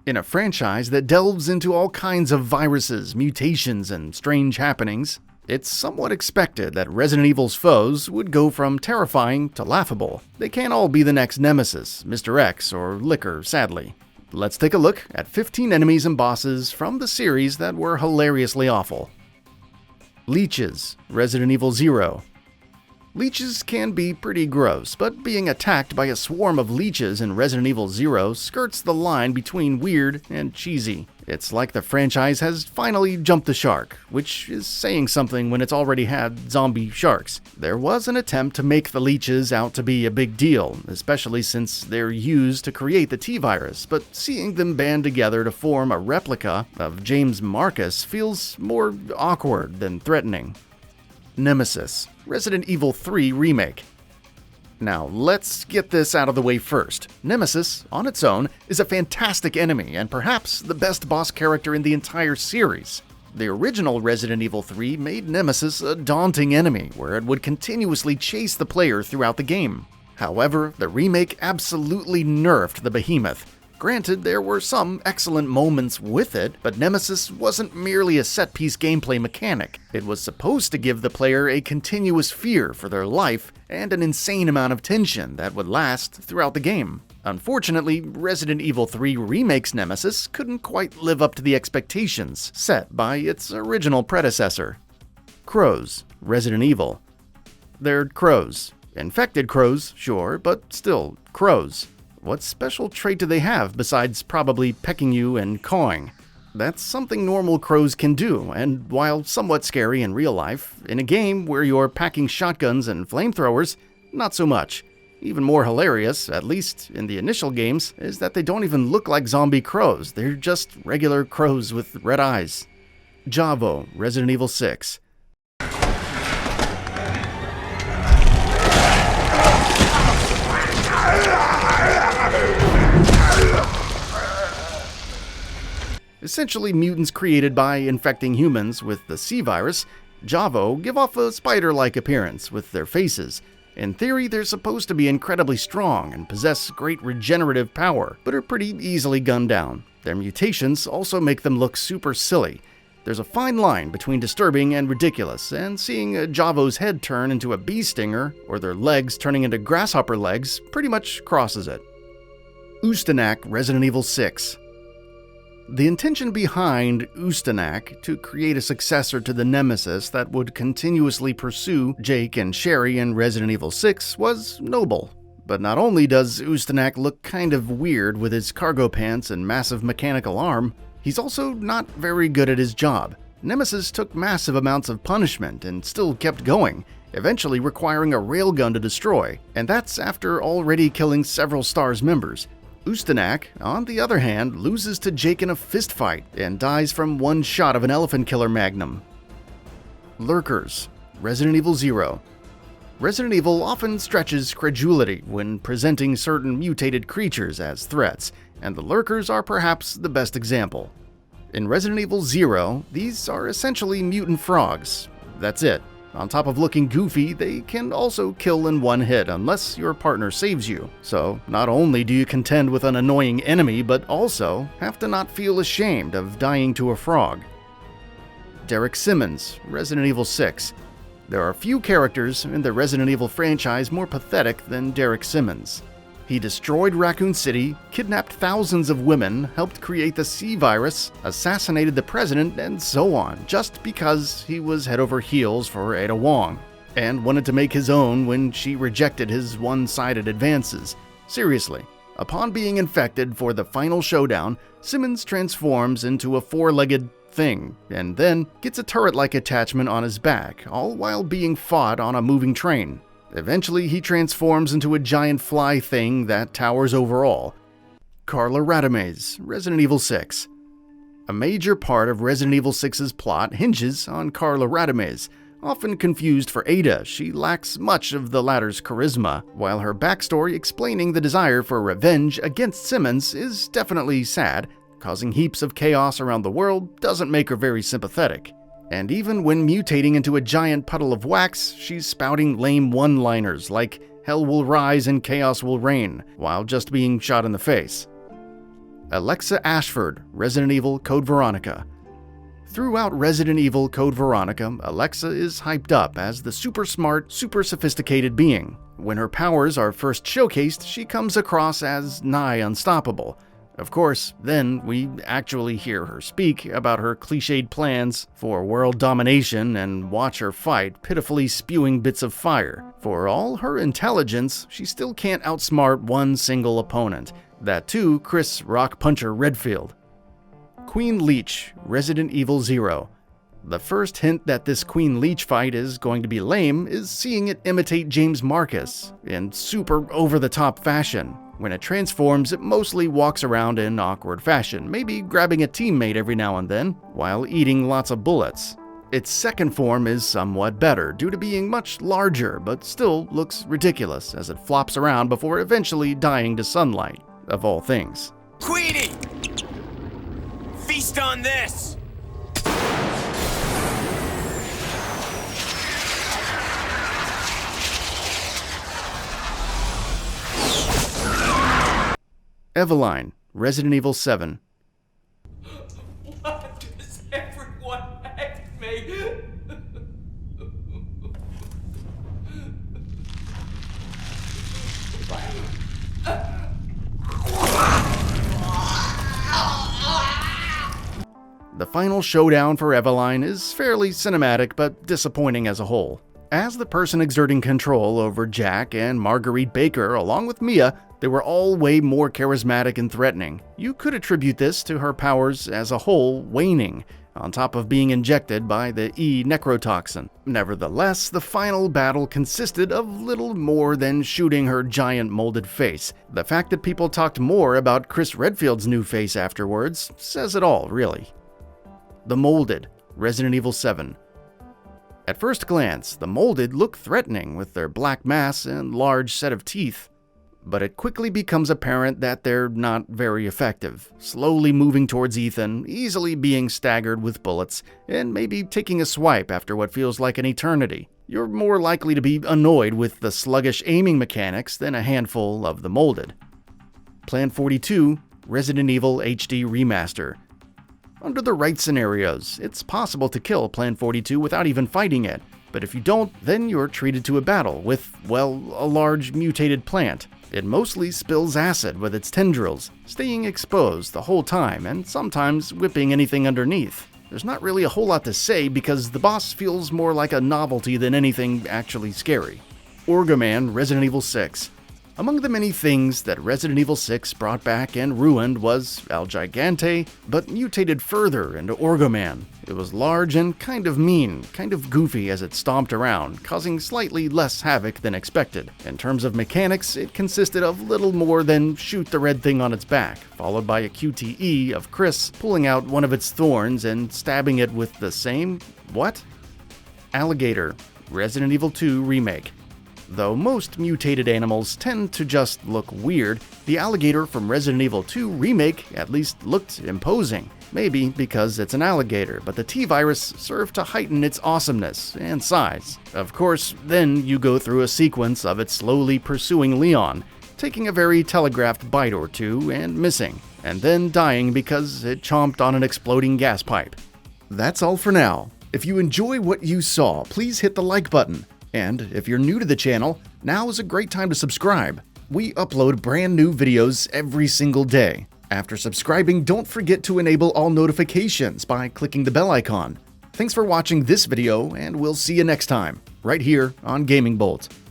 In a franchise that delves into all kinds of viruses, mutations, and strange happenings, it's somewhat expected that Resident Evil's foes would go from terrifying to laughable. They can't all be the next Nemesis, Mr. X, or Licker, sadly. Let's take a look at 15 enemies and bosses from the series that were hilariously awful. Leeches, Resident Evil 0. Leeches can be pretty gross, but being attacked by a swarm of leeches in Resident Evil 0 skirts the line between weird and cheesy. It's like the franchise has finally jumped the shark, which is saying something when it's already had zombie sharks. There was an attempt to make the leeches out to be a big deal, especially since they're used to create the T-virus, but seeing them band together to form a replica of James Marcus feels more awkward than threatening. Nemesis, Resident Evil 3 Remake. Now, let's get this out of the way first. Nemesis, on its own, is a fantastic enemy and perhaps the best boss character in the entire series. The original Resident Evil 3 made Nemesis a daunting enemy, where it would continuously chase the player throughout the game. However, the remake absolutely nerfed the behemoth. Granted, there were some excellent moments with it, but Nemesis wasn't merely a set-piece gameplay mechanic. It was supposed to give the player a continuous fear for their life and an insane amount of tension that would last throughout the game. Unfortunately, Resident Evil 3 Remake's Nemesis couldn't quite live up to the expectations set by its original predecessor. Crows, Resident Evil. They're crows. Infected crows, sure, but still, crows. What special trait do they have besides probably pecking you and cawing? That's something normal crows can do, and while somewhat scary in real life, in a game where you're packing shotguns and flamethrowers, not so much. Even more hilarious, at least in the initial games, is that they don't even look like zombie crows, they're just regular crows with red eyes. Javo, Resident Evil 6. Essentially mutants created by infecting humans with the C-virus, Javo give off a spider-like appearance with their faces. In theory, they're supposed to be incredibly strong and possess great regenerative power, but are pretty easily gunned down. Their mutations also make them look super silly. There's a fine line between disturbing and ridiculous, and seeing a Javo's head turn into a bee stinger, or their legs turning into grasshopper legs, pretty much crosses it. USTANAK, Resident Evil 6. The intention behind USTANAK, to create a successor to the Nemesis that would continuously pursue Jake and Sherry in Resident Evil 6, was noble. But not only does USTANAK look kind of weird with his cargo pants and massive mechanical arm, he's also not very good at his job. Nemesis took massive amounts of punishment and still kept going, eventually requiring a railgun to destroy, and that's after already killing several STARS members. USTANAK, on the other hand, loses to Jake in a fistfight and dies from one shot of an elephant killer magnum. Lurkers, Resident Evil 0. Resident Evil often stretches credulity when presenting certain mutated creatures as threats, and the Lurkers are perhaps the best example. In Resident Evil 0, these are essentially mutant frogs. That's it. On top of looking goofy, they can also kill in one hit unless your partner saves you. So, not only do you contend with an annoying enemy, but also have to not feel ashamed of dying to a frog. Derek Simmons, Resident Evil 6. There are few characters in the Resident Evil franchise more pathetic than Derek Simmons. He destroyed Raccoon City, kidnapped thousands of women, helped create the C-virus, assassinated the president, and so on, just because he was head over heels for Ada Wong, and wanted to make his own when she rejected his one-sided advances. Seriously, upon being infected for the final showdown, Simmons transforms into a four-legged thing, and then gets a turret-like attachment on his back, all while being fought on a moving train. Eventually, he transforms into a giant fly thing that towers over all. CARLA RADAMES, Resident Evil 6. A major part of Resident Evil 6's plot hinges on CARLA RADAMES. Often confused for Ada, she lacks much of the latter's charisma, while her backstory explaining the desire for revenge against Simmons is definitely sad. Causing heaps of chaos around the world doesn't make her very sympathetic. And even when mutating into a giant puddle of wax, she's spouting lame one-liners like "Hell will rise and chaos will reign," while just being shot in the face. Alexa Ashford, Resident Evil Code Veronica. Throughout Resident Evil Code Veronica, Alexa is hyped up as the super smart, super sophisticated being. When her powers are first showcased, she comes across as nigh unstoppable. Of course, then we actually hear her speak about her cliched plans for world domination and watch her fight, pitifully spewing bits of fire. For all her intelligence, she still can't outsmart one single opponent. That too, Chris Rock Puncher Redfield. Queen Leech, Resident Evil 0. The first hint that this Queen Leech fight is going to be lame is seeing it imitate James Marcus in super over-the-top fashion. When it transforms, it mostly walks around in awkward fashion, maybe grabbing a teammate every now and then, while eating lots of bullets. Its second form is somewhat better, due to being much larger, but still looks ridiculous as it flops around before eventually dying to sunlight, of all things. Queenie! Feast on this! EVELINE, Resident Evil 7. Why does everyone hate me? The final showdown for EVELINE is fairly cinematic but disappointing as a whole. As the person exerting control over Jack and Marguerite Baker along with Mia, they were all way more charismatic and threatening. You could attribute this to her powers as a whole waning, on top of being injected by the necrotoxin. Nevertheless, the final battle consisted of little more than shooting her giant molded face. The fact that people talked more about Chris Redfield's new face afterwards says it all, really. The Molded, Resident Evil 7. At first glance, the Molded look threatening with their black mass and large set of teeth. But it quickly becomes apparent that they're not very effective, slowly moving towards Ethan, easily being staggered with bullets, and maybe taking a swipe after what feels like an eternity. You're more likely to be annoyed with the sluggish aiming mechanics than a handful of the Molded. Plan 42, Resident Evil HD Remaster. Under the right scenarios, it's possible to kill Plan 42 without even fighting it, but if you don't, then you're treated to a battle with, well, a large mutated plant. It mostly spills acid with its tendrils, staying exposed the whole time and sometimes whipping anything underneath. There's not really a whole lot to say because the boss feels more like a novelty than anything actually scary. Orgoman Resident Evil 6. Among the many things that Resident Evil 6 brought back and ruined was El Gigante, but mutated further into Orgoman. It was large and kind of mean, kind of goofy as it stomped around, causing slightly less havoc than expected. In terms of mechanics, it consisted of little more than shoot the red thing on its back, followed by a QTE of Chris pulling out one of its thorns and stabbing it with the same... what? Alligator, Resident Evil 2 Remake. Though most mutated animals tend to just look weird, the alligator from Resident Evil 2 Remake at least looked imposing. Maybe because it's an alligator, but the T-Virus served to heighten its awesomeness and size. Of course, then you go through a sequence of it slowly pursuing Leon, taking a very telegraphed bite or two and missing, and then dying because it chomped on an exploding gas pipe. That's all for now. If you enjoy what you saw, please hit the like button. And if you're new to the channel, now is a great time to subscribe. We upload brand new videos every single day. After subscribing, don't forget to enable all notifications by clicking the bell icon. Thanks for watching this video, and we'll see you next time, right here on Gaming Bolt.